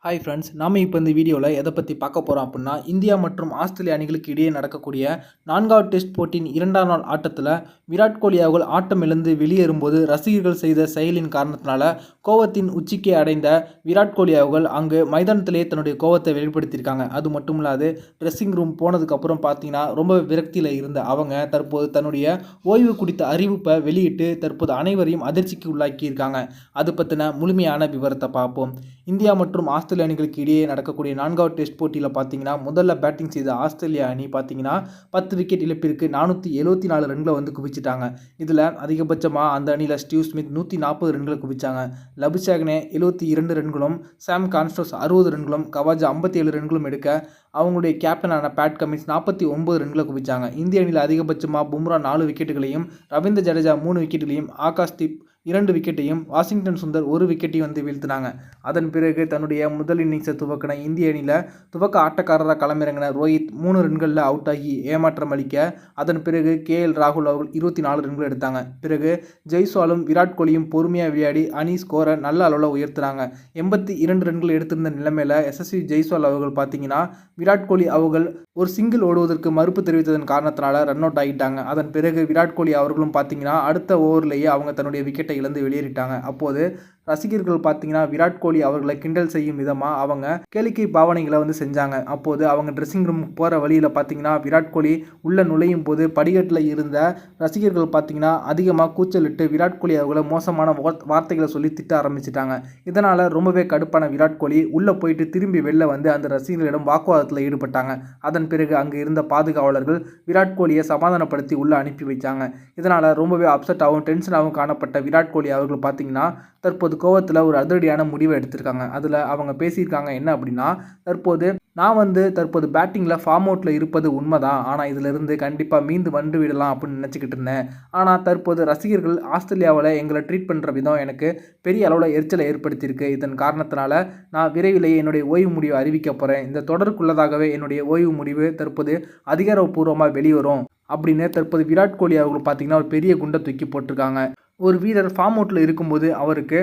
Hi friends, நாம் இப்போ இந்த வீடியோவில் எதை பற்றி பார்க்க போகிறோம் அப்படின்னா, இந்தியா மற்றும் ஆஸ்திரேலியா அணிகளுக்கு இடையே நடக்கக்கூடிய 4வது டெஸ்ட் போட்டியின் 2ஆம் நாள் ஆட்டத்தில் விராட் கோலி அவர்கள் ஆட்டம் இழந்து வெளியேறும்போது ரசிகர்கள் செய்த செயலின் காரணத்தினால கோவத்தின் உச்சிக்கே அடைந்த விராட் கோலி அவர்கள் அங்கு மைதானத்திலேயே தன்னுடைய கோவத்தை வெளிப்படுத்தியிருக்காங்க. அது மட்டும் இல்லாது ட்ரெஸ்ஸிங் ரூம் போனதுக்கப்புறம் பார்த்தீங்கன்னா ரொம்ப விரக்தியில் இருந்த அவங்க தற்போது தன்னுடைய ஓய்வு குறித்த அறிவிப்பை வெளியிட்டு தற்போது அனைவரையும் அதிர்ச்சிக்கு உள்ளாக்கியிருக்காங்க. அது பற்றின முழுமையான விவரத்தை பார்ப்போம். இந்தியா மற்றும் ஆஸ்திரேலிய அணிகளுக்கு இடையே நடக்கக்கூடிய 4வது டெஸ்ட் போட்டியில் பார்த்தீங்கன்னா முதல்ல பேட்டிங் செய்த ஆஸ்திரேலியா அணி பார்த்தீங்கன்னா 10 விக்கெட் இழப்பிற்கு 474 ரன்களை வந்து குவிச்சிட்டாங்க. இதில் அதிகபட்சமாக அந்த அணியில் ஸ்டீவ் ஸ்மித் 140 ரன்களை குவிச்சாங்க. லபுஷேகனே 72 ரன்களும், சாம் கான்ஸ்டோஸ் 60 ரன்களும், கவாஜா 57 ரன்களும் எடுக்க அவங்களுடைய கேப்டனான பேட் கமின்ஸ் 49 ரன்களை குவிச்சாங்க. இந்திய அணியில் அதிகபட்சமாக பும்ரா 4 விக்கெட்டுகளையும், ரவீந்திர ஜடேஜா 3 விக்கெட்டுகளையும், ஆகாஷ்தீப் 2 விக்கெட்டையும், வாஷிங்டன் சுந்தர் 1 விக்கெட்டையும் வந்து வீழ்த்தினாங்க. அதன் பிறகு தன்னுடைய முதல் இன்னிங்ஸை துவக்கின இந்திய அணியில் துவக்க ஆட்டக்காரராக களமிறங்கின ரோஹித் 3 ரன்களில் அவுட் ஆகி ஏமாற்றம் அளிக்க, அதன் பிறகு KL ராகுல் அவர்கள் 24 ரன்கள் எடுத்தாங்க. பிறகு ஜெய்ஸ்வாலும் விராட் கோலியும் பொறுமையாக விளையாடி அணி ஸ்கோரை நல்ல அளவில் உயர்த்தினாங்க. 82 ரன்கள் எடுத்திருந்த நிலைமையில் SSV ஜெய்ஸ்வால் அவர்கள் பார்த்தீங்கன்னா விராட் கோலி அவர்கள் ஒரு சிங்கிள் ஓடுவதற்கு மறுப்பு தெரிவித்ததன் காரணத்தினால ரன் அவுட் ஆகிட்டாங்க. அதன் பிறகு விராட் கோலி அவர்களும் பார்த்தீங்கன்னா அடுத்த ஓவர்லேயே அவங்க தன்னுடைய விக்கெட்டை இழந்து வெளியேறிட்டாங்க. அப்போது ரசிகர்கள் பார்த்தீங்கன்னா விராட் கோலி அவர்களை கிண்டல் செய்யும் விதமாக அவங்க கேளிக்கை பாவனைகளை வந்து செஞ்சாங்க. அப்போது அவங்க ட்ரெஸ்ஸிங் ரூம் போகிற வழியில் பார்த்தீங்கன்னா விராட் கோலி உள்ள நுழையும் போது படிக்கட்டில் இருந்த ரசிகர்கள் பார்த்தீங்கன்னா அதிகமாக கூச்சலிட்டு விராட் கோலி அவர்களை மோசமான வார்த்தைகளை சொல்லி திட்ட ஆரம்பிச்சிட்டாங்க. இதனால் ரொம்பவே கடுப்பான விராட் கோலி உள்ளே போயிட்டு திரும்பி வெளில வந்து அந்த ரசிகர்களிடம் வாக்குவாதத்தில் ஈடுபட்டாங்க. அதன் பிறகு அங்கே இருந்த பாதுகாவலர்கள் விராட் கோலியை சமாதானப்படுத்தி உள்ளே அனுப்பி வைத்தாங்க. இதனால் ரொம்பவே அப்செட்டாகவும் டென்ஷனாகவும் காணப்பட்ட விராட் கோலி அவர்கள் பார்த்தீங்கன்னா தற்போது கோவத்தில் ஒரு அதிரடியான முடிவை எடுத்திருக்காங்க. அதில் அவங்க பேசியிருக்காங்க என்ன அப்படின்னா, தற்போது பேட்டிங்கில் ஃபார்ம் அவுட்டில் இருப்பது உண்மைதான், ஆனால் இதிலிருந்து கண்டிப்பாக மீண்டு வந்து விடலாம் அப்படின்னு நினச்சிக்கிட்டு இருந்தேன். ஆனால் தற்போது ரசிகர்கள் ஆஸ்திரேலியாவில் எங்களை ட்ரீட் பண்ணுற விதம் எனக்கு பெரிய அளவில் எரிச்சலை ஏற்படுத்தியிருக்கு. இதன் காரணத்தினால நான் விரைவிலேயே என்னுடைய ஓய்வு முடிவை அறிவிக்க போகிறேன். இந்த தொடருக்குள்ளதாகவே என்னுடைய ஓய்வு முடிவு தற்போது அதிகாரப்பூர்வமாக வெளிவரும் அப்படின்னு தற்போது விராட் கோலி அவர்கள் பார்த்தீங்கன்னா ஒரு பெரிய குண்டை தூக்கி போட்டிருக்காங்க. ஒரு வீரர் ஃபார்ம் அவுட்டில் இருக்கும்போது அவருக்கு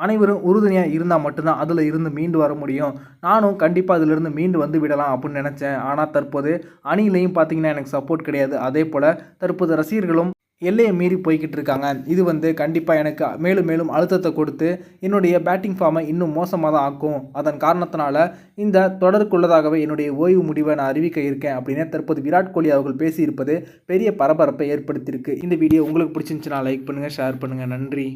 அனைவரும் உறுதுணையாக இருந்தால் மட்டும்தான் அதில் இருந்து மீண்டு வர முடியும். நானும் கண்டிப்பாக அதிலிருந்து மீண்டு வந்து விடலாம் அப்படின்னு நினச்சேன். ஆனால் தற்போது அணியிலையும் பார்த்தீங்கன்னா எனக்கு சப்போர்ட் கிடையாது. அதே போல் தற்போது ரசிகர்களும் எல்லையை மீறி போய்கிட்டு இருக்காங்க. இது கண்டிப்பாக எனக்கு மேலும் மேலும் அழுத்தத்தை கொடுத்து என்னுடைய பேட்டிங் ஃபார்மை இன்னும் மோசமாக தான் ஆக்கும். அதன் காரணத்தினால இந்த தொடருக்குள்ளதாகவே என்னுடைய ஓய்வு முடிவை நான் அறிவிக்க இருக்கேன் அப்படின்னு தற்போது விராட் கோலி அவர்கள் பேசியிருப்பது பெரிய பரபரப்பை ஏற்படுத்தியிருக்கு. இந்த வீடியோ உங்களுக்கு பிடிச்சிருந்துச்சுன்னா லைக் பண்ணுங்கள், ஷேர் பண்ணுங்கள். நன்றி.